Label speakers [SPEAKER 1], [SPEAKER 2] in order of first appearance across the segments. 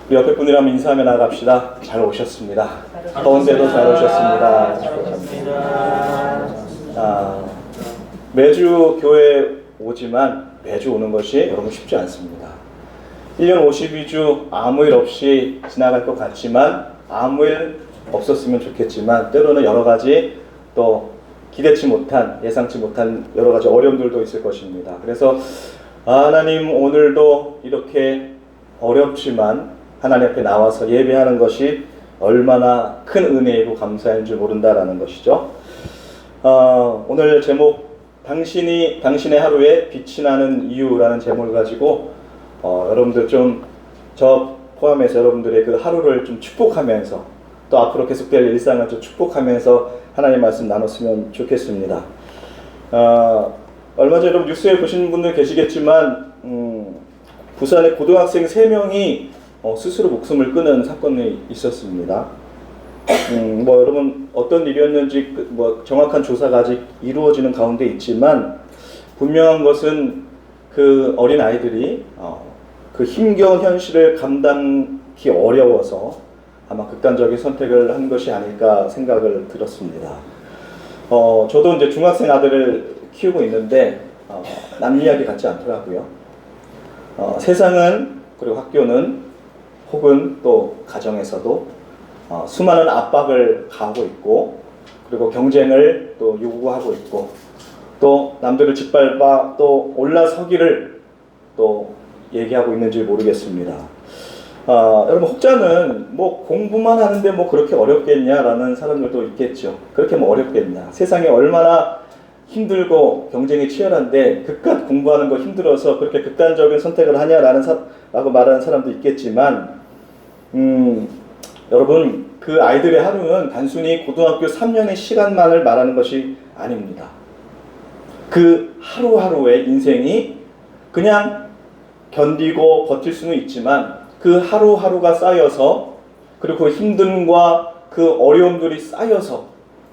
[SPEAKER 1] 우리 옆에 분이랑 인사하며 나갑시다. 잘 오셨습니다. 더운데도 잘 오셨습니다. 매주 교회 오지만 매주 오는 것이 여러분 쉽지 않습니다. 1년 52주 아무 일 없이 지나갈 것 같지만 아무 일 없었으면 좋겠지만 때로는 여러 가지 또 기대치 못한 예상치 못한 여러 가지 어려움들도 있을 것입니다. 그래서 하나님 오늘도 이렇게 어렵지만 하나님 앞에 나와서 예배하는 것이 얼마나 큰 은혜이고 감사인 줄 모른다라는 것이죠. 오늘 제목 당신의 하루에 빛이 나는 이유라는 제목을 가지고 여러분들 좀 저 포함해서 여러분들의 그 하루를 좀 축복하면서 또 앞으로 계속될 일상을 좀 축복하면서 하나님 말씀 나눴으면 좋겠습니다. 얼마 전에 여러분 뉴스에 보신 분들 계시겠지만 부산의 고등학생 3명이 스스로 목숨을 끊은 사건이 있었습니다. 여러분 어떤 일이었는지 정확한 조사가 아직 이루어지는 가운데 있지만 분명한 것은 그 어린 아이들이 그 힘겨운 현실을 감당하기 어려워서 아마 극단적인 선택을 한 것이 아닐까 생각을 들었습니다. 저도 이제 중학생 아들을 키우고 있는데 남 이야기 같지 않더라고요. 세상은 그리고 학교는 혹은 또 가정에서도 수많은 압박을 가하고 있고 그리고 경쟁을 또 요구하고 있고 또 남들을 짓밟아 또 올라서기를 또 얘기하고 있는지 모르겠습니다. 여러분 혹자는 공부만 하는데 그렇게 어렵겠냐라는 사람들도 있겠죠. 그렇게 어렵겠냐. 세상에 얼마나 힘들고 경쟁이 치열한데 그깟 공부하는 거 힘들어서 그렇게 극단적인 선택을 하냐라고 말하는 사람도 있겠지만 여러분 그 아이들의 하루는 단순히 고등학교 3년의 시간만을 말하는 것이 아닙니다. 그 하루하루의 인생이 그냥 견디고 버틸 수는 있지만 그 하루하루가 쌓여서 그리고 그 힘듦과 그 어려움들이 쌓여서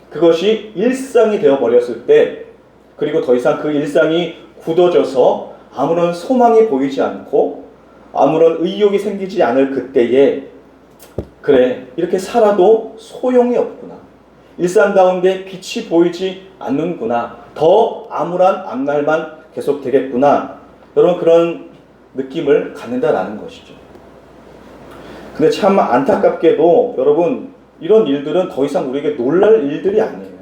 [SPEAKER 1] 그것이 일상이 되어버렸을 때 그리고 더 이상 그 일상이 굳어져서 아무런 소망이 보이지 않고 아무런 의욕이 생기지 않을 그때에 그래 이렇게 살아도 소용이 없구나. 일상 가운데 빛이 보이지 않는구나. 더 암울한 앞날만 계속 되겠구나. 여러분 그런 느낌을 갖는다라는 것이죠. 근데 참 안타깝게도 여러분 이런 일들은 더 이상 우리에게 놀랄 일들이 아니에요.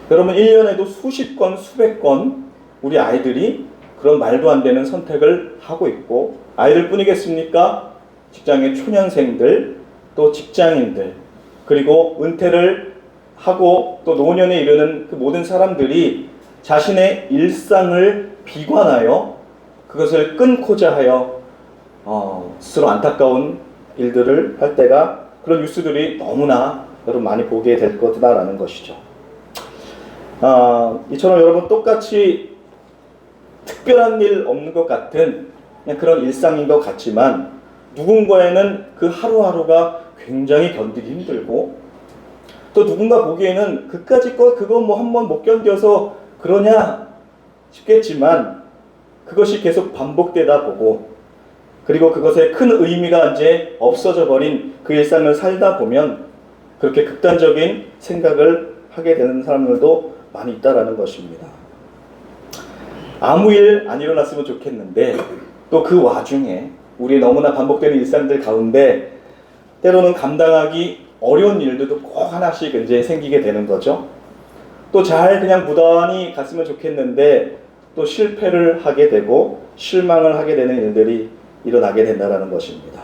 [SPEAKER 1] 여러분 1년에도 수십 건 수백 건 우리 아이들이 그런 말도 안 되는 선택을 하고 있고 아이들 뿐이겠습니까? 직장의 초년생들 또 직장인들 그리고 은퇴를 하고 또 노년에 이르는 그 모든 사람들이 자신의 일상을 비관하여 그것을 끊고자 하여 스스로 안타까운 일들을 할 때가 그런 뉴스들이 너무나 여러분 많이 보게 될 거다라는 것이죠. 이처럼 여러분 똑같이 특별한 일 없는 것 같은 그냥 그런 일상인 것 같지만 누군가에는 그 하루하루가 굉장히 견디기 힘들고 또 누군가 보기에는 그까짓 거 그거 한번 못 견뎌서 그러냐 싶겠지만 그것이 계속 반복되다 보고 그리고 그것의 큰 의미가 이제 없어져 버린 그 일상을 살다 보면 그렇게 극단적인 생각을 하게 되는 사람들도 많이 있다라는 것입니다. 아무 일 안 일어났으면 좋겠는데 또 그 와중에 우리의 너무나 반복되는 일상들 가운데 때로는 감당하기 어려운 일들도 꼭 하나씩 이제 생기게 되는 거죠. 또 잘 그냥 무던히 갔으면 좋겠는데 또 실패를 하게 되고 실망을 하게 되는 일들이 일어나게 된다는 것입니다.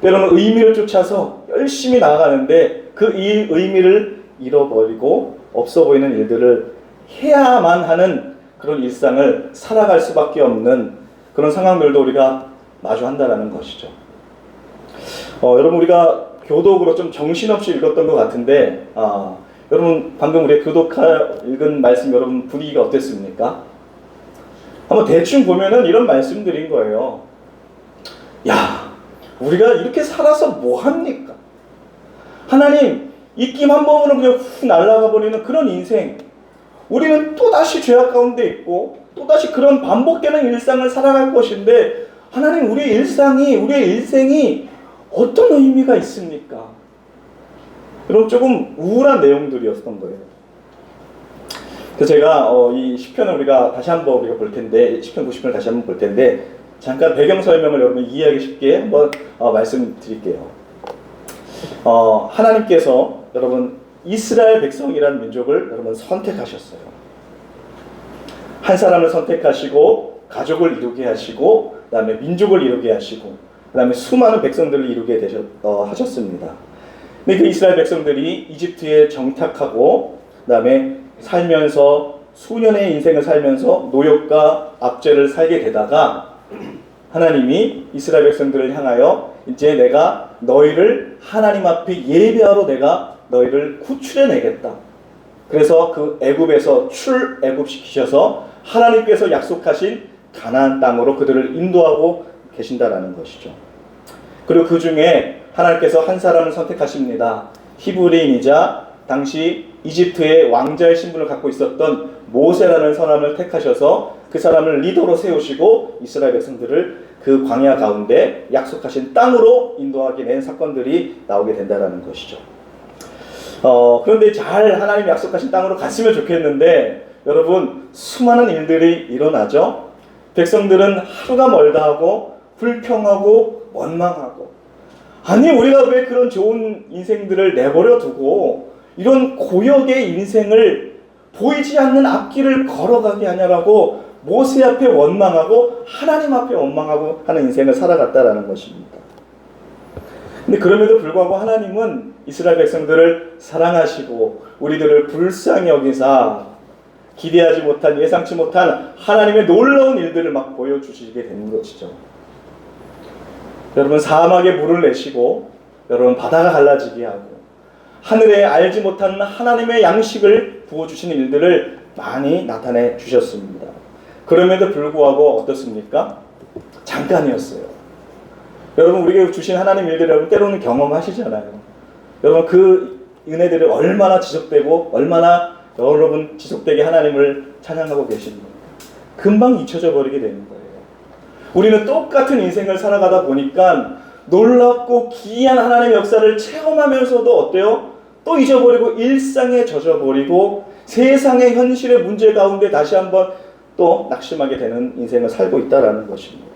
[SPEAKER 1] 때로는 의미를 쫓아서 열심히 나아가는데 그 의미를 잃어버리고 없어 보이는 일들을 해야만 하는 그런 일상을 살아갈 수밖에 없는 그런 상황들도 우리가 마주한다는 것이죠. 여러분 우리가 교독으로 좀 정신없이 읽었던 것 같은데 여러분 방금 우리 교독하 읽은 말씀 여러분 분위기가 어땠습니까? 한번 대충 보면은 이런 말씀들인 거예요. 야, 우리가 이렇게 살아서 뭐합니까? 하나님, 입김 한 번으로 그냥 훅 날아가 버리는 그런 인생. 우리는 또다시 죄악 가운데 있고 또다시 그런 반복되는 일상을 살아갈 것인데 하나님, 우리의 인생이 어떤 의미가 있습니까? 여러분, 조금 우울한 내용들이었던 거예요. 그래서 제가 이 시편을 우리가 다시 한번 우리가 볼 텐데, 시편 90편을 다시 한번 볼 텐데, 잠깐 배경 설명을 여러분 이해하기 쉽게 한번 말씀드릴게요. 하나님께서 여러분 이스라엘 백성이라는 민족을 여러분 선택하셨어요. 한 사람을 선택하시고 가족을 이루게 하시고, 그다음에 민족을 이루게 하시고, 그다음에 수많은 백성들을 이루게 하셨습니다. 근데 그 이스라엘 백성들이 이집트에 정착하고, 그다음에 살면서 수년의 인생을 살면서 노역과 압제를 살게 되다가 하나님이 이스라엘 백성들을 향하여 이제 내가 너희를 하나님 앞에 예배하러 내가 너희를 구출해 내겠다. 그래서 그 애굽에서 출애굽시키셔서 하나님께서 약속하신 가나안 땅으로 그들을 인도하고 계신다라는 것이죠. 그리고 그 중에 하나님께서 한 사람을 선택하십니다. 히브리인이자 당시 이집트의 왕자의 신분을 갖고 있었던 모세라는 사람을 택하셔서 그 사람을 리더로 세우시고 이스라엘 백성들을 그 광야 가운데 약속하신 땅으로 인도하게 된 사건들이 나오게 된다는 것이죠. 그런데 잘 하나님 약속하신 땅으로 갔으면 좋겠는데 여러분, 수많은 일들이 일어나죠. 백성들은 하루가 멀다 하고 불평하고 원망하고, 아니 우리가 왜 그런 좋은 인생들을 내버려 두고 이런 고역의 인생을 보이지 않는 앞길을 걸어가게 하냐라고 모세 앞에 원망하고 하나님 앞에 원망하고 하는 인생을 살아갔다라는 것입니다. 근데 그럼에도 불구하고 하나님은 이스라엘 백성들을 사랑하시고 우리들을 불쌍히 여기사 기대하지 못한, 예상치 못한 하나님의 놀라운 일들을 막 보여주시게 되는 것이죠. 여러분, 사막에 물을 내시고 여러분 바다가 갈라지게 하고 하늘에 알지 못하는 하나님의 양식을 부어주시는 일들을 많이 나타내 주셨습니다. 그럼에도 불구하고 어떻습니까? 잠깐이었어요. 여러분, 우리에게 주신 하나님 일들 여러분 때로는 경험하시잖아요. 여러분, 그 은혜들이 얼마나 지속되고 얼마나 여러분 지속되게 하나님을 찬양하고 계십니까? 금방 잊혀져 버리게 되는 거예요. 우리는 똑같은 인생을 살아가다 보니까 놀랍고 기이한 하나님의 역사를 체험하면서도 어때요? 또 잊어버리고 일상에 젖어버리고 세상의 현실의 문제 가운데 다시 한번 또 낙심하게 되는 인생을 살고 있다는 것입니다.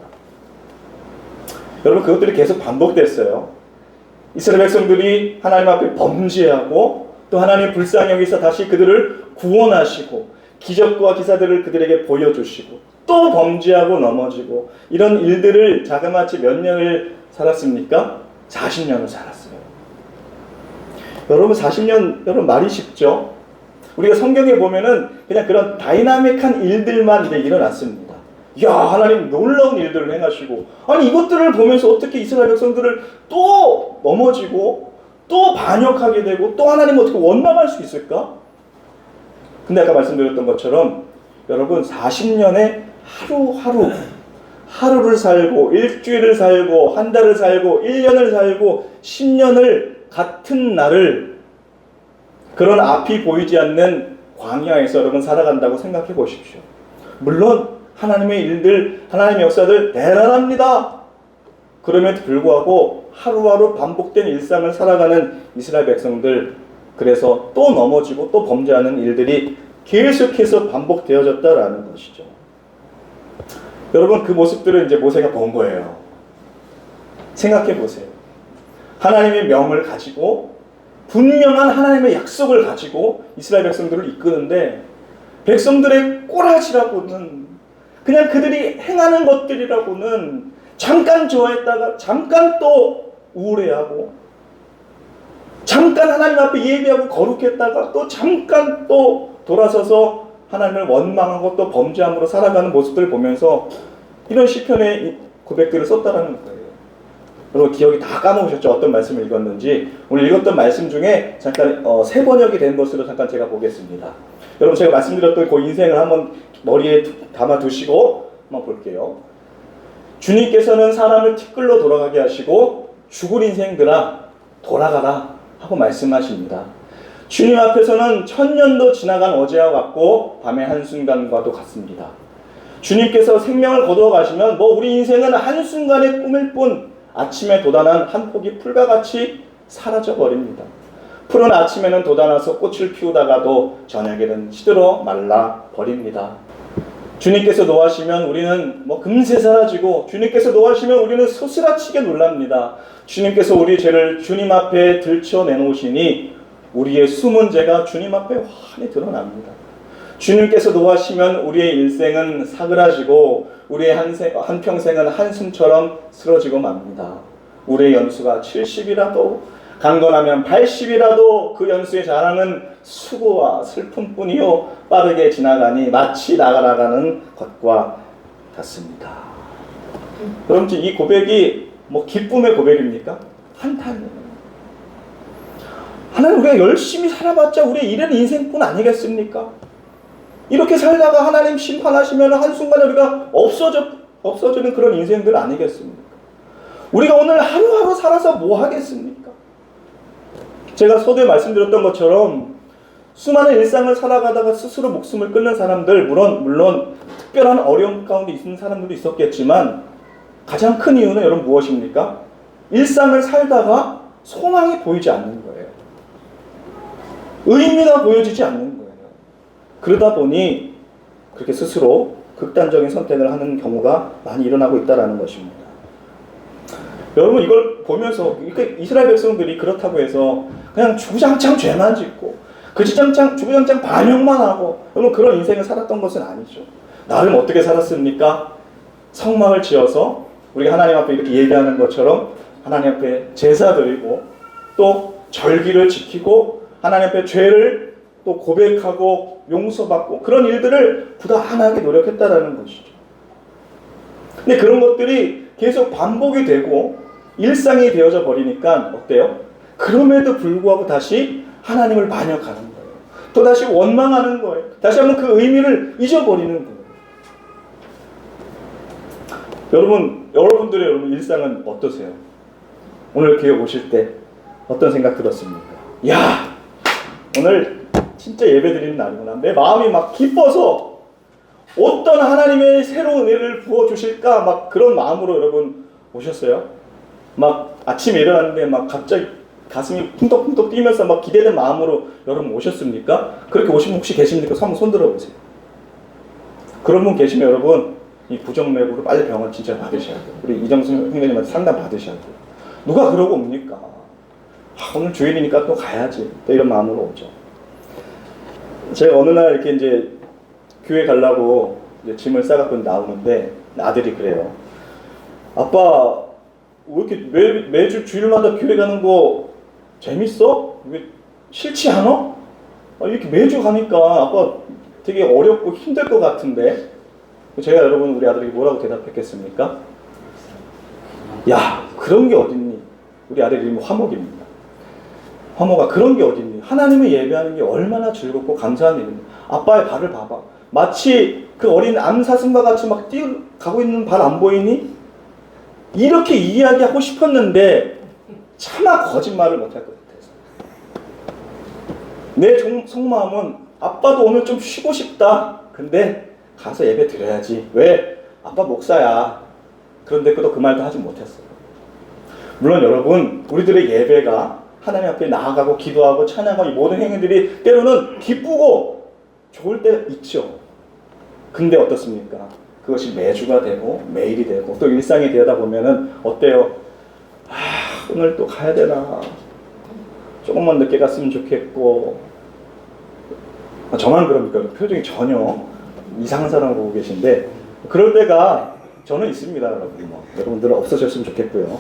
[SPEAKER 1] 여러분, 그것들이 계속 반복됐어요. 이스라엘 백성들이 하나님 앞에 범죄하고 또 하나님 불쌍히 여기서 다시 그들을 구원하시고 기적과 기사들을 그들에게 보여주시고 또 범죄하고 넘어지고, 이런 일들을 자그마치 몇 년을 살았습니까? 40년을 살았어요. 여러분, 40년, 여러분 말이 쉽죠? 우리가 성경에 보면은 그냥 그런 다이나믹한 일들만 이제 일어났습니다. 야, 하나님 놀라운 일들을 행하시고, 아니 이것들을 보면서 어떻게 이스라엘 백성들을 또 넘어지고 또 반역하게 되고 또 하나님 어떻게 원망할 수 있을까? 근데 아까 말씀드렸던 것처럼 여러분, 40년에 하루를 살고 일주일을 살고 한 달을 살고 1년을 살고 10년을 같은 날을 그런 앞이 보이지 않는 광야에서 여러분 살아간다고 생각해 보십시오. 물론 하나님의 일들, 하나님의 역사들 대단합니다. 그럼에도 불구하고 하루하루 반복된 일상을 살아가는 이스라엘 백성들, 그래서 또 넘어지고 또 범죄하는 일들이 계속해서 반복되어졌다라는 것이죠. 여러분, 그 모습들을 이제 모세가 본 거예요. 생각해 보세요. 하나님의 명을 가지고 분명한 하나님의 약속을 가지고 이스라엘 백성들을 이끄는데 백성들의 꼬라지라고는, 그냥 그들이 행하는 것들이라고는 잠깐 좋아했다가 잠깐 또 우울해하고, 잠깐 하나님 앞에 예배하고 거룩했다가 또 잠깐 또 돌아서서 하나님을 원망하고 또 범죄함으로 살아가는 모습들을 보면서 이런 시편의 고백들을 썼다라는 거예요. 여러분, 기억이 다 까먹으셨죠? 어떤 말씀을 읽었는지. 오늘 읽었던 말씀 중에 잠깐 새 번역이 된 것으로 잠깐 제가 보겠습니다. 여러분, 제가 말씀드렸던 그 인생을 한번 머리에 담아 두시고 한번 볼게요. 주님께서는 사람을 티끌로 돌아가게 하시고 죽을 인생들아 돌아가라 하고 말씀하십니다. 주님 앞에서는 1000년도 지나간 어제와 같고 밤의 한순간과도 같습니다. 주님께서 생명을 거두어 가시면 우리 인생은 한순간의 꿈일 뿐 아침에 돋아난 한 폭이 풀과 같이 사라져 버립니다. 푸른 아침에는 돋아나서 꽃을 피우다가도 저녁에는 시들어 말라 버립니다. 주님께서 노하시면 우리는 금세 사라지고, 주님께서 노하시면 우리는 소스라치게 놀랍니다. 주님께서 우리 죄를 주님 앞에 들춰내놓으시니 우리의 숨은 죄가 주님 앞에 환히 드러납니다. 주님께서 노하시면 우리의 일생은 사그라지고 우리의 한평생은 한숨처럼 쓰러지고 맙니다. 우리의 연수가 70이라도 강건하면 80이라도 그 연수의 자랑은 수고와 슬픔뿐이요 빠르게 지나가니 마치 나가는 것과 같습니다. 그럼 이 고백이 기쁨의 고백입니까? 한탄이에요. 하나님, 우리가 열심히 살아봤자 우리의 이런 인생뿐 아니겠습니까? 이렇게 살다가 하나님 심판하시면 한순간에 우리가 없어지는 그런 인생들 아니겠습니까? 우리가 오늘 하루하루 살아서 뭐 하겠습니까? 제가 서두에 말씀드렸던 것처럼 수많은 일상을 살아가다가 스스로 목숨을 끊는 사람들, 물론 특별한 어려움 가운데 있는 사람들도 있었겠지만 가장 큰 이유는 여러분 무엇입니까? 일상을 살다가 소망이 보이지 않는 거예요. 의미가 보여지지 않는 거예요. 그러다 보니 그렇게 스스로 극단적인 선택을 하는 경우가 많이 일어나고 있다는 것입니다. 여러분, 이걸 보면서 이스라엘 백성들이 그렇다고 해서 그냥 주구장창 죄만 짓고 주구장창 반역만 하고 여러분 그런 인생을 살았던 것은 아니죠. 나름 어떻게 살았습니까? 성막을 지어서 우리가 하나님 앞에 이렇게 예배하는 것처럼 하나님 앞에 제사 드리고 또 절기를 지키고 하나님 앞에 죄를 또 고백하고 용서받고 그런 일들을 부단하게 노력했다라는 것이죠. 근데 그런 것들이 계속 반복이 되고 일상이 되어져 버리니까 어때요? 그럼에도 불구하고 다시 하나님을 반역하는 거예요. 또 다시 원망하는 거예요. 다시 한번 그 의미를 잊어버리는 거예요. 여러분들의 일상은 어떠세요? 오늘 교회 오실 때 어떤 생각 들었습니까? 야, 오늘 진짜 예배 드리는 날이구나. 내 마음이 막 기뻐서 어떤 하나님의 새로운 은혜를 부어주실까 그런 마음으로 여러분 오셨어요? 아침에 일어났는데 갑자기 가슴이 쿵떡쿵떡 뛰면서 기대는 마음으로 여러분 오셨습니까? 그렇게 오신 분 혹시 계십니까? 한번 손 들어보세요. 그런 분 계시면 여러분 이 부정맥으로 빨리 병원 진짜 받으셔야 돼요. 우리 이정수 형님한테 상담 받으셔야 돼요. 누가 그러고 옵니까? 오늘 주일이니까 또 가야지. 또 이런 마음으로 오죠. 제가 어느 날 이렇게 이제 교회 가려고 이제 짐을 싸갖고 나오는데 아들이 그래요. 아빠, 왜 이렇게 매주 주일마다 교회 가는 거 재밌어? 왜 싫지 않아? 이렇게 매주 가니까 아빠 되게 어렵고 힘들 것 같은데. 제가 여러분 우리 아들에게 뭐라고 대답했겠습니까? 야, 그런 게 어딨니? 우리 아들 이름이 화목입니다. 화목아, 그런 게 어딨니? 하나님을 예배하는 게 얼마나 즐겁고 감사한 일입니다. 아빠의 발을 봐봐. 마치 그 어린 암사슴과 같이 뛰어가고 있는 발 안 보이니? 이렇게 이야기하고 싶었는데 차마 거짓말을 못할 것 같아서 내 속마음은 아빠도 오늘 좀 쉬고 싶다. 근데 가서 예배 드려야지. 왜? 아빠 목사야. 그런데 또 그 말도 하지 못했어요. 물론 여러분, 우리들의 예배가 하나님 앞에 나아가고 기도하고 찬양하고 이 모든 행위들이 때로는 기쁘고 좋을 때 있죠. 근데 어떻습니까? 그것이 매주가 되고 매일이 되고 또 일상이 되다 보면은 어때요? 오늘 또 가야 되나? 조금만 늦게 갔으면 좋겠고. 저만 그럽니까? 표정이 전혀 이상한 사람 보고 계신데 그럴 때가 저는 있습니다, 여러분. 여러분들은 없어졌으면 좋겠고요.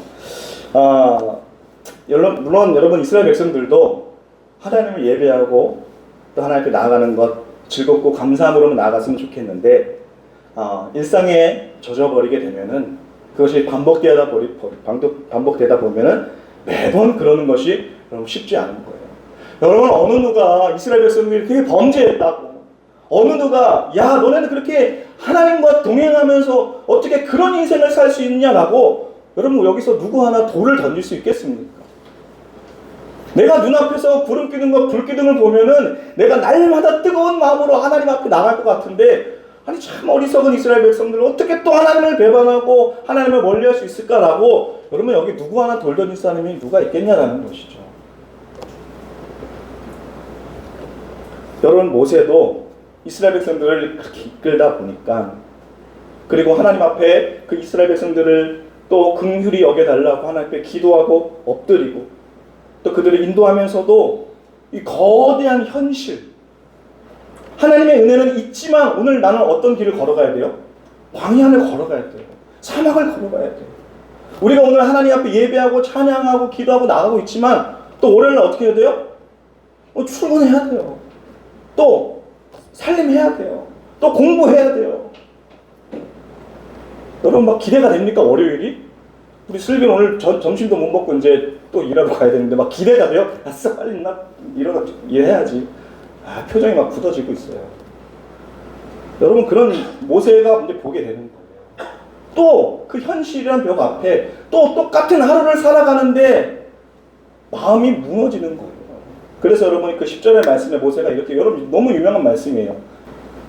[SPEAKER 1] 물론 여러분 이스라엘 백성들도 하나님을 예배하고 또 하나님 앞에 나아가는 것 즐겁고 감사함으로 나아갔으면 좋겠는데 일상에 젖어버리게 되면은 그것이 반복되다 보면은 매번 그러는 것이 여러분 쉽지 않은 거예요. 여러분, 어느 누가 이스라엘 백성들이 되게 범죄했다고, 어느 누가 야 너네는 그렇게 하나님과 동행하면서 어떻게 그런 인생을 살 수 있냐라고 여러분 여기서 누구 하나 돌을 던질 수 있겠습니까? 내가 눈앞에서 불을 끄는 것, 불기둥을 보면은 내가 날마다 뜨거운 마음으로 하나님 앞에 나갈 것 같은데 아니 참 어리석은 이스라엘 백성들 어떻게 또 하나님을 배반하고 하나님을 멀리할 수 있을까라고 여러분 여기 누구 하나 돌려줄 사람이 누가 있겠냐라는 것이죠. 여러분 모세도 이스라엘 백성들을 그렇게 이끌다 보니까 그리고 하나님 앞에 그 이스라엘 백성들을 또 긍휼히 여겨달라고 하나님 앞에 기도하고 엎드리고 또 그들을 인도하면서도 이 거대한 현실 하나님의 은혜는 있지만 오늘 나는 어떤 길을 걸어가야 돼요? 광야를 걸어가야 돼요. 사막을 걸어가야 돼요. 우리가 오늘 하나님 앞에 예배하고 찬양하고 기도하고 나가고 있지만 또 올해는 어떻게 해야 돼요? 출근해야 돼요. 또 살림해야 돼요. 또 공부해야 돼요. 여러분 막 기대가 됩니까? 월요일이? 우리 슬기는 오늘 점심도 못 먹고 이제 또 일하러 가야 되는데 막 기대가 돼요? 아싸 빨리 나 일어나 일해야지. 표정이 막 굳어지고 있어요. 여러분 그런 모세가 이제 보게 되는 거예요. 또 그 현실이란 벽 앞에 또 똑같은 하루를 살아가는데 마음이 무너지는 거예요. 그래서 여러분 그 10절의 말씀에 모세가 이렇게 여러분 너무 유명한 말씀이에요.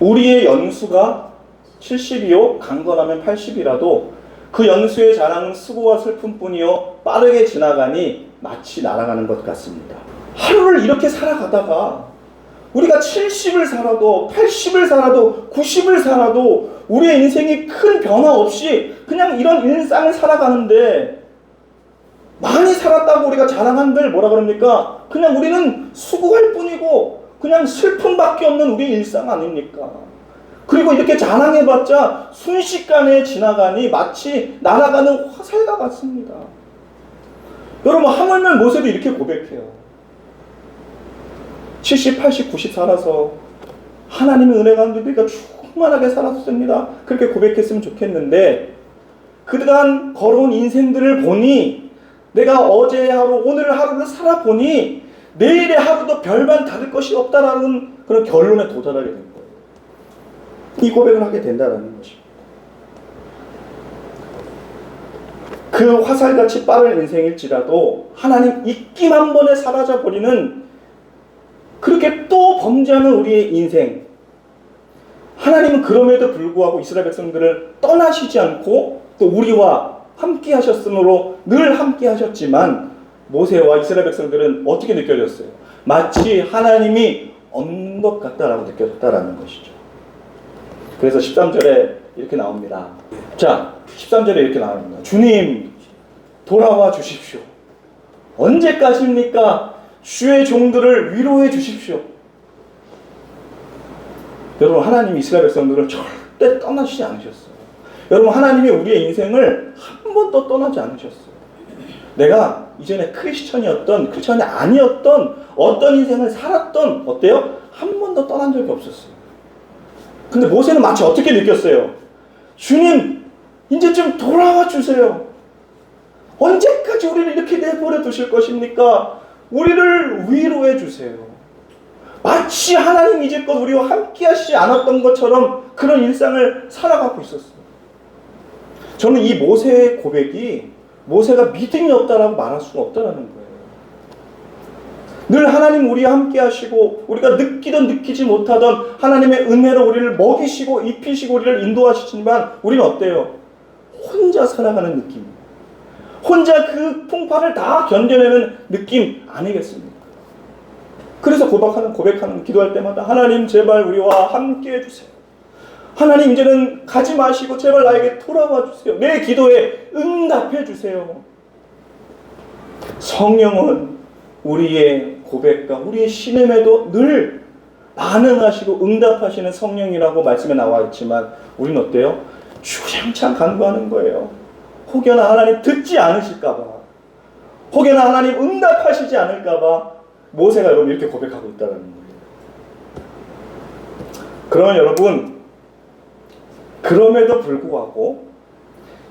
[SPEAKER 1] 우리의 연수가 70이요 강건하면 80이라도 그 연수의 자랑은 수고와 슬픔뿐이요 빠르게 지나가니 마치 날아가는 것 같습니다. 하루를 이렇게 살아가다가 우리가 70을 살아도 80을 살아도 90을 살아도 우리의 인생이 큰 변화 없이 그냥 이런 일상을 살아가는데 많이 살았다고 우리가 자랑한들 뭐라 그럽니까? 그냥 우리는 수고할 뿐이고 그냥 슬픔밖에 없는 우리의 일상 아닙니까? 그리고 이렇게 자랑해봤자 순식간에 지나가니 마치 날아가는 화살과 같습니다. 여러분 하물며 모세도 이렇게 고백해요. 70, 80, 90 살아서 하나님의 은혜 가운데 우리가 충만하게 살았습니다. 그렇게 고백했으면 좋겠는데 그동안 걸어온 인생들을 보니 내가 어제의 하루, 오늘 하루를 살아보니 내일의 하루도 별반 다를 것이 없다라는 그런 결론에 도달하게 된 거예요. 이 고백을 하게 된다는 것입니다. 그 화살같이 빠른 인생일지라도 하나님 입김 한 번에 사라져버리는 그렇게 또 범죄하는 우리의 인생 하나님은 그럼에도 불구하고 이스라엘 백성들을 떠나시지 않고 또 우리와 함께 하셨으므로 늘 함께 하셨지만 모세와 이스라엘 백성들은 어떻게 느껴졌어요? 마치 하나님이 없는 것 같다라고 느껴졌다라는 것이죠. 그래서 13절에 이렇게 나옵니다. 자, 13절에 이렇게 나옵니다. 주님 돌아와 주십시오. 언제까지입니까? 주의 종들을 위로해 주십시오. 여러분 하나님이 이스라엘 백성들을 절대 떠나시지 않으셨어요. 여러분 하나님이 우리의 인생을 한 번도 떠나지 않으셨어요. 내가 이전에 크리스천이었던 크리스천이 아니었던 어떤 인생을 살았던 어때요? 한 번도 떠난 적이 없었어요. 근데 모세는 마치 어떻게 느꼈어요? 주님 이제 좀 돌아와 주세요. 언제까지 우리를 이렇게 내버려 두실 것입니까? 우리를 위로해 주세요. 마치 하나님 이제껏 우리와 함께 하시지 않았던 것처럼 그런 일상을 살아가고 있었어요. 저는 이 모세의 고백이 모세가 믿음이 없다라고 말할 수가 없다라는 거예요. 늘 하나님 우리와 함께 하시고 우리가 느끼던 느끼지 못하던 하나님의 은혜로 우리를 먹이시고 입히시고 우리를 인도하시지만 우리는 어때요? 혼자 살아가는 느낌이에요. 혼자 그 풍파를 다 견뎌내는 느낌 아니겠습니까? 그래서 고백하는 기도할 때마다 하나님 제발 우리와 함께 해주세요. 하나님 이제는 가지 마시고 제발 나에게 돌아와 주세요. 내 기도에 응답해 주세요. 성령은 우리의 고백과 우리의 신음에도 늘 반응하시고 응답하시는 성령이라고 말씀에 나와 있지만 우리는 어때요? 주장창 간구하는 거예요. 혹여나 하나님 듣지 않으실까봐, 혹여나 하나님 응답하시지 않을까봐 모세가 여러분 이렇게 고백하고 있다는 거예요. 그러면 여러분 그럼에도 불구하고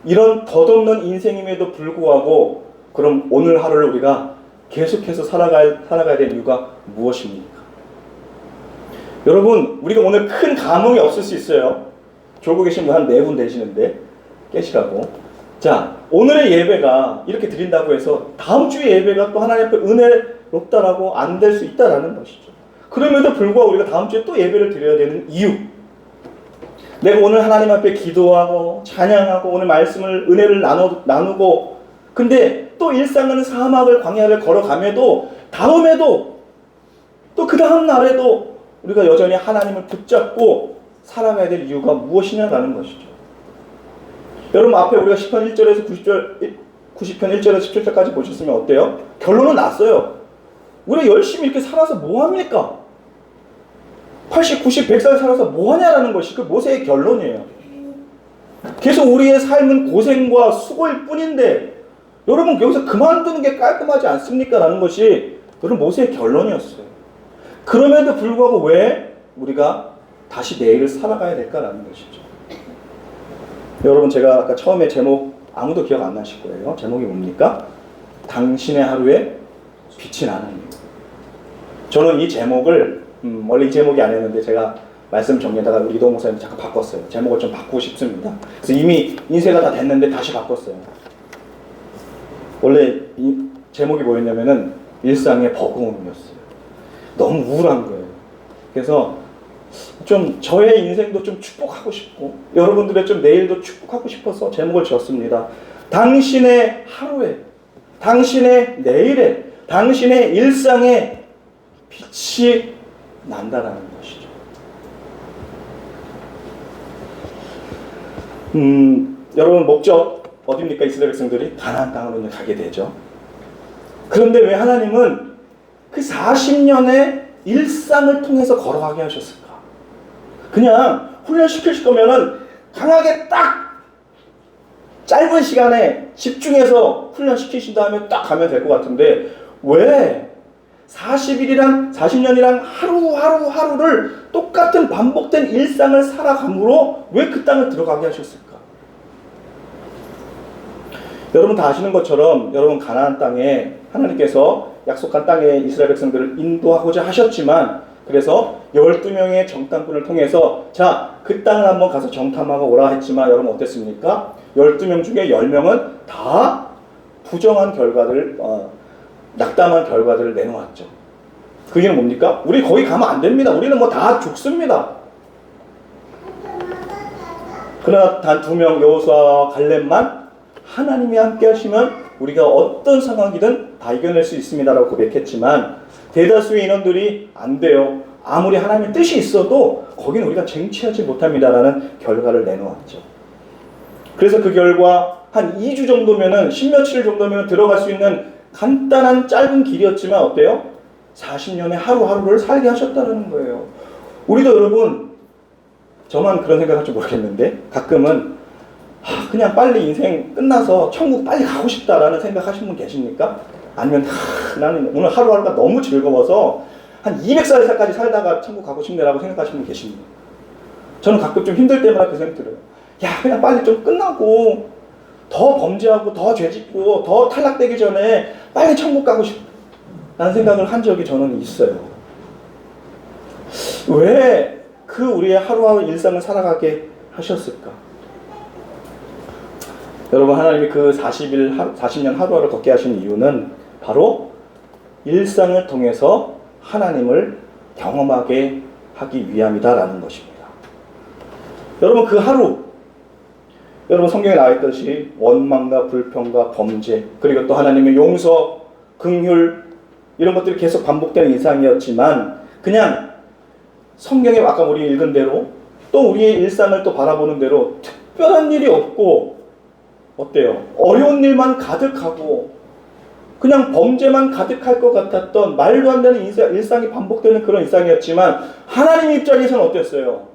[SPEAKER 1] 이런 덧없는 인생임에도 불구하고 그럼 오늘 하루를 우리가 계속해서 살아가야 될 이유가 무엇입니까? 여러분 우리가 오늘 큰 감흥이 없을 수 있어요. 졸고 계신 분 한 4분 되시는데 깨시라고. 자, 오늘의 예배가 이렇게 드린다고 해서 다음 주의 예배가 또 하나님 앞에 은혜롭다라고 안 될 수 있다라는 것이죠. 그럼에도 불구하고 우리가 다음 주에 또 예배를 드려야 되는 이유, 내가 오늘 하나님 앞에 기도하고 찬양하고 오늘 말씀을 은혜를 나누고 근데 또 일상은 사막을 광야를 걸어감에도 다음에도 또 그 다음 날에도 우리가 여전히 하나님을 붙잡고 살아가야 될 이유가 무엇이냐라는 것이죠. 여러분 앞에 우리가 10편 1절에서 90편 1절에서 17절까지 보셨으면 어때요? 결론은 났어요. 우리가 열심히 이렇게 살아서 뭐합니까? 80, 90, 100살 살아서 뭐하냐라는 것이 그 모세의 결론이에요. 계속 우리의 삶은 고생과 수고일 뿐인데 여러분 여기서 그만두는 게 깔끔하지 않습니까? 라는 것이 여러분 모세의 결론이었어요. 그럼에도 불구하고 왜 우리가 다시 내일을 살아가야 될까라는 것이죠. 여러분 제가 아까 처음에 제목 아무도 기억 안 나실 거예요. 제목이 뭡니까? 당신의 하루에 빛이 나는 이유. 저는 이 제목을 원래 이 제목이 아니었는데 제가 말씀 정리하다가 우리 이동 목사님 잠깐 바꿨어요. 제목을 좀 바꾸고 싶습니다. 그래서 이미 인쇄가 다 됐는데 다시 바꿨어요. 원래 이 제목이 뭐였냐면은 일상의 버거움이었어요. 너무 우울한 거예요. 그래서 좀 저의 인생도 좀 축복하고 싶고 여러분들의 좀 내일도 축복하고 싶어서 제목을 지었습니다. 당신의 하루에, 당신의 내일에, 당신의 일상에 빛이 난다라는 것이죠. 여러분 목적 어디입니까? 이스라엘 백성들이 가나안 땅으로 가게 되죠. 그런데 왜 하나님은 그 40년의 일상을 통해서 걸어가게 하셨을까? 그냥 훈련시킬 거면은 강하게 딱 짧은 시간에 집중해서 훈련시키신 다음에 딱 가면 될 것 같은데 왜 40년이랑 하루를 똑같은 반복된 일상을 살아감으로 왜 그 땅을 들어가게 하셨을까? 여러분 다 아시는 것처럼 여러분 가나안 땅에 하나님께서 약속한 땅에 이스라엘 백성들을 인도하고자 하셨지만 그래서 12명의 정탐꾼을 통해서 자, 그 땅을 한번 가서 정탐하고 오라 했지만 여러분 어땠습니까? 12명 중에 10명은 다 부정한 결과를 낙담한 결과들을 내놓았죠. 그 얘기는 뭡니까? 우리 거기 가면 안 됩니다. 우리는 뭐 다 죽습니다. 그러나 단 2명 여호수아와 갈렙만 하나님이 함께 하시면 우리가 어떤 상황이든 다 이겨낼 수 있습니다라고 고백했지만 대다수의 인원들이 안 돼요. 아무리 하나님의 뜻이 있어도 거기는 우리가 쟁취하지 못합니다라는 결과를 내놓았죠. 그래서 그 결과 한 2주 정도면은 10며칠 정도면 들어갈 수 있는 간단한 짧은 길이었지만 어때요? 40년의 하루하루를 살게 하셨다는 거예요. 우리도 여러분 저만 그런 생각할지 모르겠는데 가끔은 그냥 빨리 인생 끝나서 천국 빨리 가고 싶다라는 생각하시는 분 계십니까? 아니면 나는 오늘 하루하루가 너무 즐거워서 한 200살까지 살다가 천국 가고 싶네라고 생각하시는 분 계십니다. 저는 가끔 좀 힘들 때마다 그 생각 들어요. 야 그냥 빨리 좀 끝나고 더 범죄하고 더 죄짓고 더 탈락되기 전에 빨리 천국 가고 싶다는 생각을 한 적이 저는 있어요. 왜 그 우리의 하루하루 일상을 살아가게 하셨을까? 여러분 하나님이 그 40년 하루하루 걷게 하신 이유는 바로 일상을 통해서 하나님을 경험하게 하기 위함이다라는 것입니다. 여러분 그 하루 여러분 성경에 나와 있듯이 원망과 불평과 범죄 그리고 또 하나님의 용서, 긍휼 이런 것들이 계속 반복되는 일상이었지만 그냥 성경에 아까 우리 읽은 대로 또 우리의 일상을 또 바라보는 대로 특별한 일이 없고 어때요? 어려운 일만 가득하고 그냥 범죄만 가득할 것 같았던 말도 안 되는 일상이 반복되는 그런 일상이었지만 하나님 입장에서는 어땠어요?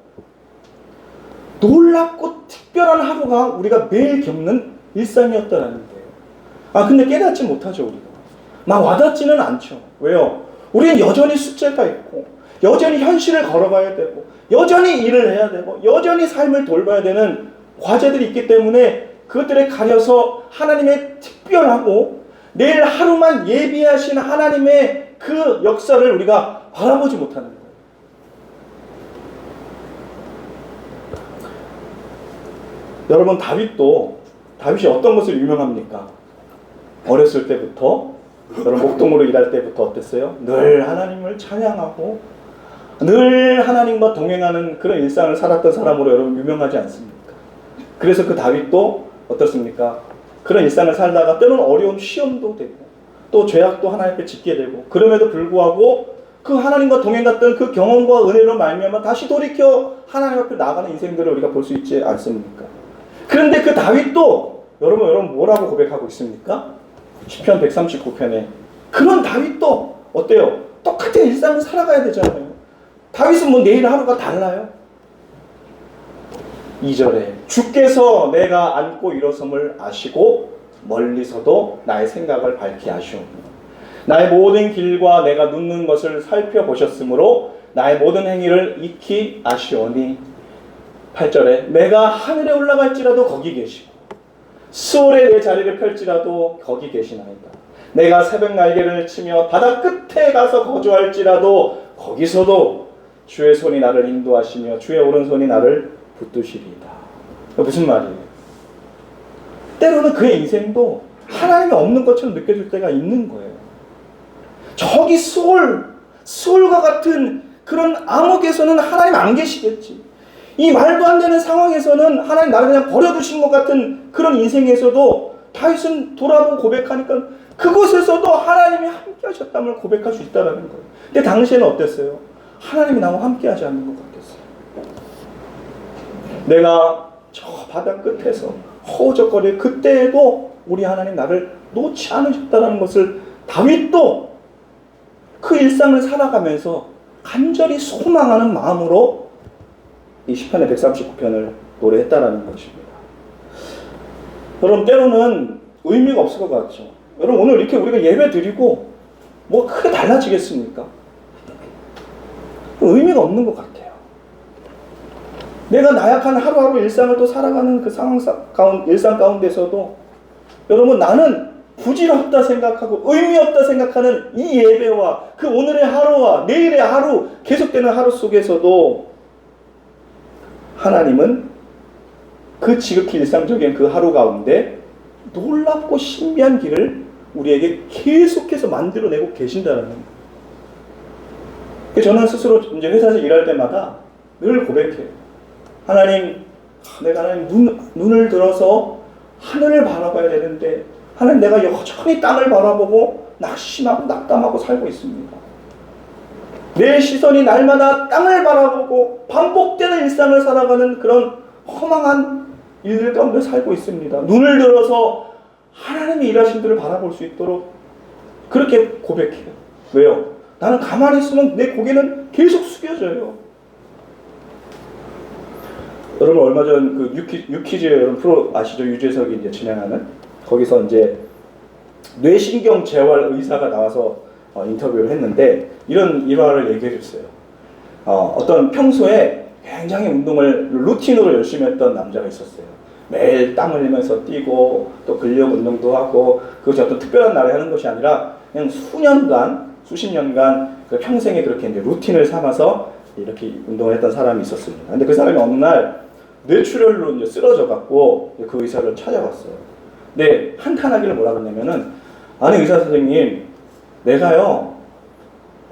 [SPEAKER 1] 놀랍고 특별한 하루가 우리가 매일 겪는 일상이었다는 거예요. 근데 깨닫지 못하죠 우리가. 막 와닿지는 않죠. 왜요? 우리는 여전히 숙제가 있고 여전히 현실을 걸어가야 되고 여전히 일을 해야 되고 여전히 삶을 돌봐야 되는 과제들이 있기 때문에 그것들에 가려서 하나님의 특별하고 내일 하루만 예비하신 하나님의 그 역사를 우리가 바라보지 못하는 거예요. 여러분 다윗이 어떤 것을 유명합니까? 어렸을 때부터 여러분 목동으로 일할 때부터 어땠어요? 늘 하나님을 찬양하고 늘 하나님과 동행하는 그런 일상을 살았던 사람으로 여러분 유명하지 않습니까? 그래서 그 다윗도 어떻습니까? 그런 일상을 살다가 때로는 어려운 시험도 되고 또 죄악도 하나님 앞에 짓게 되고 그럼에도 불구하고 그 하나님과 동행했던 그 경험과 은혜로 말미암아 다시 돌이켜 하나님 앞에 나가는 인생들을 우리가 볼 수 있지 않습니까? 그런데 그 다윗도 여러분 뭐라고 고백하고 있습니까? 시편 139편에 그런 다윗도 어때요? 똑같은 일상을 살아가야 되잖아요. 다윗은 뭐 내일 하루가 달라요? 2절에 주께서 내가 앉고 일어섬을 아시고 멀리서도 나의 생각을 밝히 아시오며 나의 모든 길과 내가 눕는 것을 살펴보셨으므로 나의 모든 행위를 익히 아시오니 8절에 내가 하늘에 올라갈지라도 거기 계시고 수월에 내 자리를 펼지라도 거기 계시나이다. 내가 새벽 날개를 치며 바다 끝에 가서 거주할지라도 거기서도 주의 손이 나를 인도하시며 주의 오른손이 나를 붙드시리이다. 무슨 말이에요? 때로는 그의 인생도 하나님이 없는 것처럼 느껴질 때가 있는 거예요. 저기 수월과 같은 그런 암흑에서는 하나님 안 계시겠지. 이 말도 안 되는 상황에서는 하나님 나를 그냥 버려두신 것 같은 그런 인생에서도 다윗은 돌아보고 고백하니까 그곳에서도 하나님이 함께 하셨다는 걸 고백할 수 있다는 거예요. 근데 당시에는 어땠어요? 하나님이 나와 함께 하지 않는 것 같았어요. 내가 저 바다 끝에서 허우적거릴 그때에도 우리 하나님 나를 놓지 않으셨다는 것을 다윗도 그 일상을 살아가면서 간절히 소망하는 마음으로 이 시편의 139편을 노래했다라는 것입니다. 여러분 때로는 의미가 없을 것 같죠. 여러분 오늘 이렇게 우리가 예배 드리고 뭐 크게 달라지겠습니까? 의미가 없는 것 같아요. 내가 나약한 하루하루 일상을 또 살아가는 그 일상 가운데서도 여러분 나는 부질없다 생각하고 의미 없다 생각하는 이 예배와 그 오늘의 하루와 내일의 하루 계속되는 하루 속에서도 하나님은 그 지극히 일상적인 그 하루 가운데 놀랍고 신비한 길을 우리에게 계속해서 만들어내고 계신다는 거예요. 저는 스스로 이제 회사에서 일할 때마다 늘 고백해요. 하나님, 내가 하나님 눈을 들어서 하늘을 바라봐야 되는데 하나님 내가 여전히 땅을 바라보고 낙심하고 낙담하고 살고 있습니다. 내 시선이 날마다 땅을 바라보고 반복되는 일상을 살아가는 그런 허망한 일들 가운데 살고 있습니다. 눈을 들어서 하나님이 일하신 들을 바라볼 수 있도록 그렇게 고백해요. 왜요? 나는 가만히 있으면 내 고개는 계속 숙여져요. 여러분 얼마 전 그 유퀴즈 여러분 프로 아시죠? 유재석이 이제 진행하는 거기서 이제 뇌신경 재활 의사가 나와서 인터뷰를 했는데 이런 일화를 얘기해 줬어요. 어떤 평소에 굉장히 운동을 루틴으로 열심히 했던 남자가 있었어요. 매일 땀 흘리면서 뛰고 또 근력 운동도 하고 그것이 어떤 특별한 날에 하는 것이 아니라 그냥 수십 년간 그 평생에 그렇게 이제 루틴을 삼아서 이렇게 운동을 했던 사람이 있었습니다. 근데 그 사람이 어느 날 뇌출혈로 이제 쓰러져 갖고 그 의사를 찾아갔어요. 근데 한탄하기를 뭐라 그러냐면은 아니 의사 선생님 내가요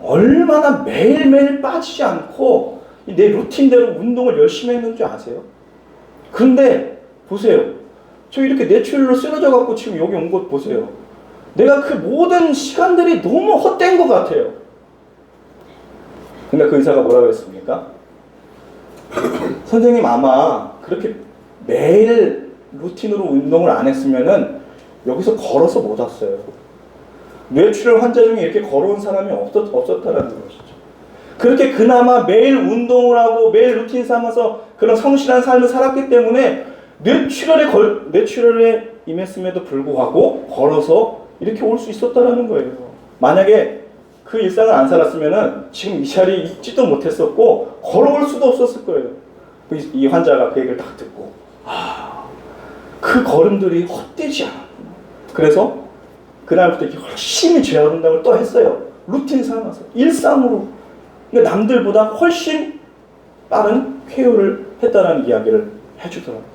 [SPEAKER 1] 얼마나 매일매일 빠지지 않고 내 루틴대로 운동을 열심히 했는 줄 아세요? 그런데 보세요. 저 이렇게 뇌출혈로 쓰러져 갖고 지금 여기 온 것 보세요. 내가 그 모든 시간들이 너무 헛된 것 같아요. 근데 그 의사가 뭐라고 했습니까? 선생님 아마 그렇게 매일 루틴으로 운동을 안 했으면은 여기서 걸어서 못 왔어요. 뇌출혈 환자 중에 이렇게 걸어온 사람이 없었다라는 것이죠. 그렇게 그나마 매일 운동을 하고 매일 루틴 삼아서 그런 성실한 삶을 살았기 때문에 뇌출혈에 임했음에도 불구하고 걸어서 이렇게 올 수 있었다라는 거예요. 만약에 그 일상을 안 살았으면은 지금 이 자리에 있지도 못했었고 걸어올 수도 없었을 거예요. 이 환자가 그 얘기를 딱 듣고 그 걸음들이 헛되지 않았구나. 그래서 그날부터 이렇게 열심히 죄악 운동을 또 했어요. 루틴 삼아서 일상으로. 그러니까 남들보다 훨씬 빠른 쾌유를 했다는 이야기를 해주더라고요.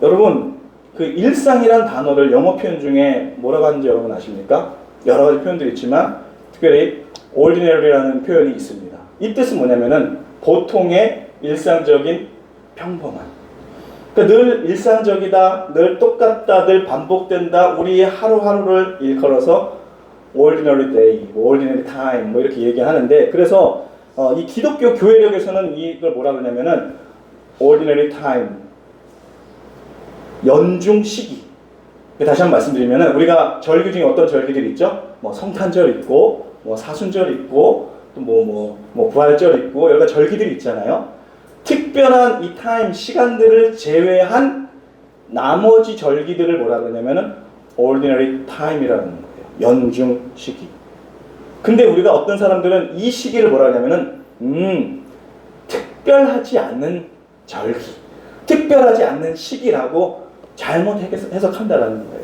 [SPEAKER 1] 여러분 그 일상이란 단어를 영어 표현 중에 뭐라고 하는지 여러분 아십니까? 여러 가지 표현들이 있지만 특별히 ordinary라는 표현이 있습니다. 이 뜻은 뭐냐면은 보통의 일상적인 평범한. 그러니까 늘 일상적이다, 늘 똑같다, 늘 반복된다. 우리의 하루하루를 일컬어서 ordinary day, ordinary time 뭐 이렇게 얘기하는데 그래서 이 기독교 교회력에서는 이걸 뭐라 그러냐면은 ordinary time, 연중 시기. 다시 한번 말씀드리면은 우리가 절기 중에 어떤 절기들이 있죠? 뭐 성탄절 있고, 뭐 사순절 있고, 또 뭐 부활절 있고 여러 가지 절기들이 있잖아요. 특별한 이 타임 시간들을 제외한 나머지 절기들을 뭐라 그러냐면은 ordinary time이라는 거예요. 연중 시기. 근데 우리가 어떤 사람들은 이 시기를 뭐라 하냐면은 특별하지 않은 절기, 특별하지 않는 시기라고 잘못 해석한다라는 거예요.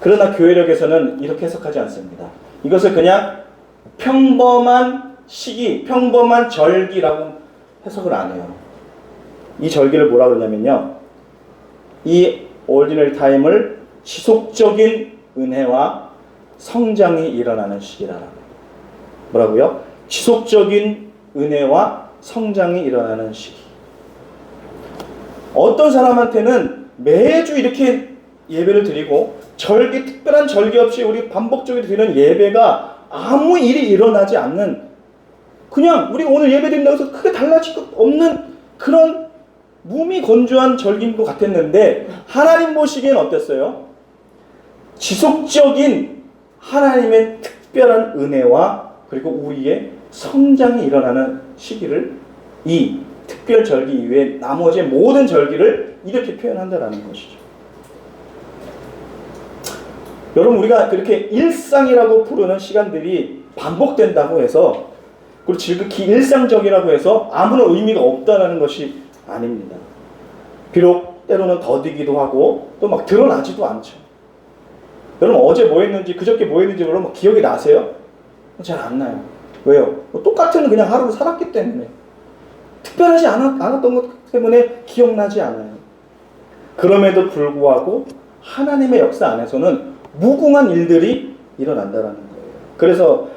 [SPEAKER 1] 그러나 교회력에서는 이렇게 해석하지 않습니다. 이것을 그냥 평범한 시기, 평범한 절기라고 해석을 안 해요. 이 절기를 뭐라 그러냐면요, 이 ordinary time을 지속적인 은혜와 성장이 일어나는 시기라는 거예요. 뭐라고요? 지속적인 은혜와 성장이 일어나는 시기. 어떤 사람한테는 매주 이렇게 예배를 드리고 절기, 특별한 절기 없이 우리 반복적으로 드리는 예배가 아무 일이 일어나지 않는, 그냥 우리가 오늘 예배 드린다고 해서 크게 달라질 것 없는 그런 무미건조한 절기인 것 같았는데 하나님 보시기엔 어땠어요? 지속적인 하나님의 특별한 은혜와 그리고 우리의 성장이 일어나는 시기를 이 특별 절기 이외에 나머지 모든 절기를 이렇게 표현한다는 것이죠. 여러분, 우리가 그렇게 일상이라고 부르는 시간들이 반복된다고 해서, 그리고 지극히 일상적이라고 해서 아무런 의미가 없다는 것이 아닙니다. 비록 때로는 더디기도 하고 또 막 드러나지도 않죠. 여러분, 어제 뭐 했는지 그저께 뭐 했는지 여러분 기억이 나세요? 잘 안 나요. 왜요? 똑같은 그냥 하루를 살았기 때문에, 특별하지 않았던 것 때문에 기억나지 않아요. 그럼에도 불구하고 하나님의 역사 안에서는 무궁한 일들이 일어난다는 거예요. 그래서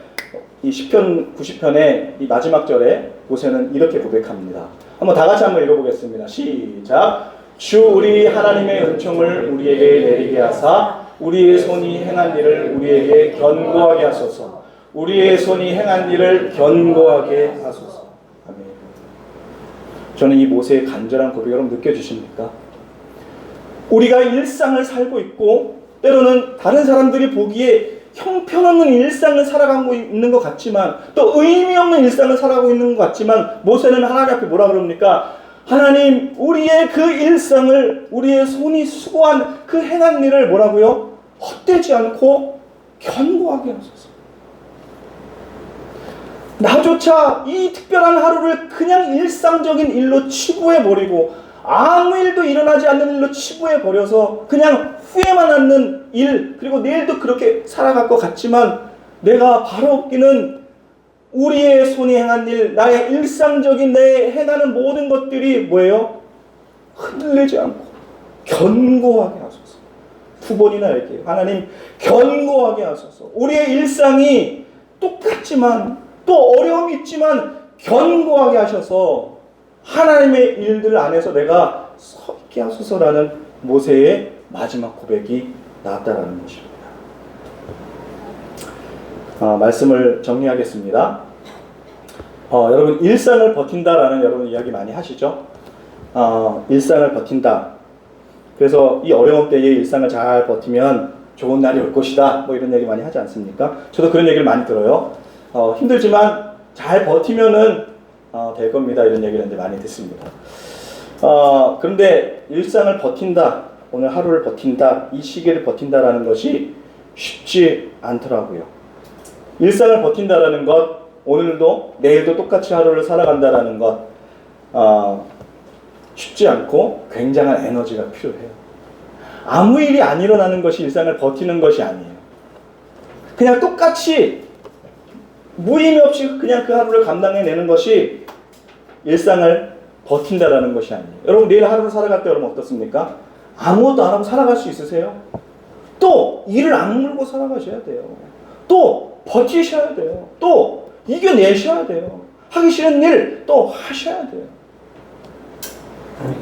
[SPEAKER 1] 이 시편 90편의 이 마지막 절에 모세는 이렇게 고백합니다. 한번 다 같이 한번 읽어보겠습니다. 시작. 주 우리 하나님의 은총을 우리에게 내리게 하사 우리의 손이 행한 일을 우리에게 견고하게 하소서. 우리의 손이 행한 일을 견고하게 하소서. 아멘. 저는 이 모세의 간절한 고백 여러분 느껴지십니까? 우리가 일상을 살고 있고 때로는 다른 사람들이 보기에 형편없는 일상을 살아가고 있는 것 같지만, 또 의미 없는 일상을 살아가고 있는 것 같지만, 모세는 하나님 앞에 뭐라 그럽니까? 하나님, 우리의 그 일상을, 우리의 손이 수고한 그 행한 일을 뭐라고요? 헛되지 않고 견고하게 하소서. 나조차 이 특별한 하루를 그냥 일상적인 일로 치부해버리고 아무 일도 일어나지 않는 일로 치부해버려서 그냥 후회만 하는 일, 그리고 내일도 그렇게 살아갈 것 같지만 내가 바라옵기는 우리의 손이 행한 일, 나의 일상적인 내 행하는 모든 것들이 뭐예요? 흔들리지 않고 견고하게 하소서. 2번이나 얘기해요. 하나님, 견고하게 하소서. 우리의 일상이 똑같지만 또 어려움이 있지만 견고하게 하셔서 하나님의 일들 안에서 내가 서 있게 하소서라는 모세의 마지막 고백이 나왔다라는 것입니다. 말씀을 정리하겠습니다. 여러분, 일상을 버틴다라는 여러분 이야기 많이 하시죠? 일상을 버틴다. 그래서 이 어려움 때에 일상을 잘 버티면 좋은 날이 올 것이다. 뭐 이런 얘기 많이 하지 않습니까? 저도 그런 얘기를 많이 들어요. 힘들지만 잘 버티면은 될 겁니다. 이런 얘기를 많이 듣습니다. 그런데 일상을 버틴다, 오늘 하루를 버틴다, 이 시기를 버틴다라는 것이 쉽지 않더라고요. 일상을 버틴다라는 것, 오늘도 내일도 똑같이 하루를 살아간다라는 것, 쉽지 않고 굉장한 에너지가 필요해요. 아무 일이 안 일어나는 것이 일상을 버티는 것이 아니에요. 그냥 똑같이 무의미 없이 그냥 그 하루를 감당해내는 것이 일상을 버틴다라는 것이 아니에요. 여러분, 내일 하루를 살아갈 때 여러분 어떻습니까? 아무것도 안 하고 살아갈 수 있으세요? 또 일을 안 물고 살아가셔야 돼요. 또 버티셔야 돼요. 또 이겨내셔야 돼요. 하기 싫은 일 또 하셔야 돼요.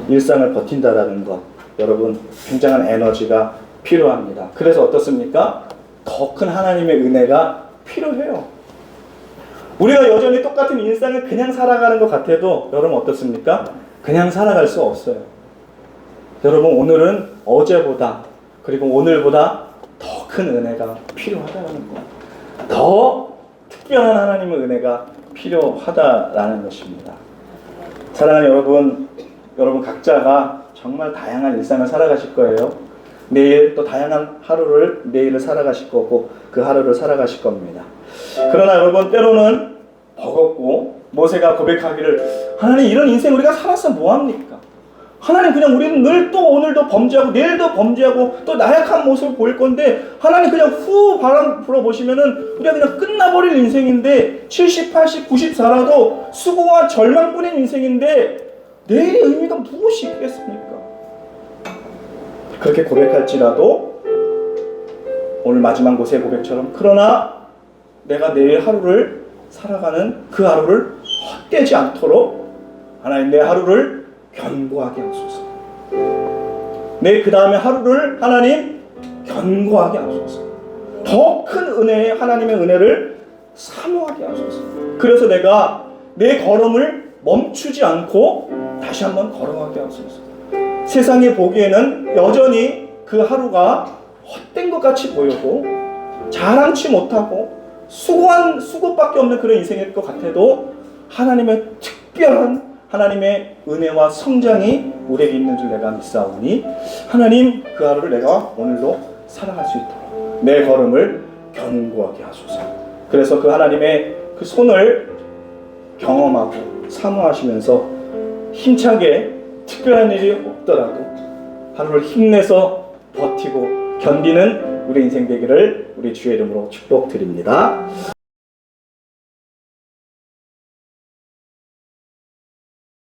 [SPEAKER 1] 일상을 버틴다라는 것, 여러분 굉장한 에너지가 필요합니다. 그래서 어떻습니까? 더 큰 하나님의 은혜가 필요해요. 우리가 여전히 똑같은 일상을 그냥 살아가는 것 같아도 여러분 어떻습니까? 그냥 살아갈 수 없어요. 여러분 오늘은 어제보다 그리고 오늘보다 더 큰 은혜가 필요하다는 것, 더 특별한 하나님의 은혜가 필요하다라는 것입니다. 사랑하는 여러분 각자가 정말 다양한 일상을 살아가실 거예요. 내일 또 다양한 내일을 살아가실 거고 그 하루를 살아가실 겁니다. 그러나 여러분 때로는 버겁고 모세가 고백하기를 하나님 이런 인생 우리가 살아서 뭐합니까? 하나님 그냥 우리는 늘 또 오늘도 범죄하고 내일도 범죄하고 또 나약한 모습을 보일 건데 하나님 그냥 후 바람 불어보시면은 우리가 그냥 끝나버릴 인생인데 70, 80, 90 살아도 수고와 절망뿐인 인생인데 내일의 의미가 무엇이 있겠습니까? 그렇게 고백할지라도 오늘 마지막 모세의 고백처럼 그러나 내가 내일 하루를 살아가는 그 하루를 헛되지 않도록 하나님 내 하루를 견고하게 하소서. 내 그 다음에 하루를 하나님 견고하게 하소서. 더 큰 은혜의 하나님의 은혜를 사모하게 하소서. 그래서 내가 내 걸음을 멈추지 않고 다시 한번 걸어가게 하소서. 세상이 보기에는 여전히 그 하루가 헛된 것 같이 보여도 자랑치 못하고 수고밖에 없는 그런 인생일 것 같아도 하나님의 특별한 하나님의 은혜와 성장이 우리에게 있는 줄 내가 믿사오니 하나님 그 하루를 내가 오늘도 살아갈 수 있도록 내 걸음을 견고하게 하소서. 그래서 그 하나님의 그 손을 경험하고 사모하시면서 힘차게 특별한 일이 없더라도 하루를 힘내서 버티고 견디는 우리 인생 되기를 우리 주의 이름으로 축복드립니다.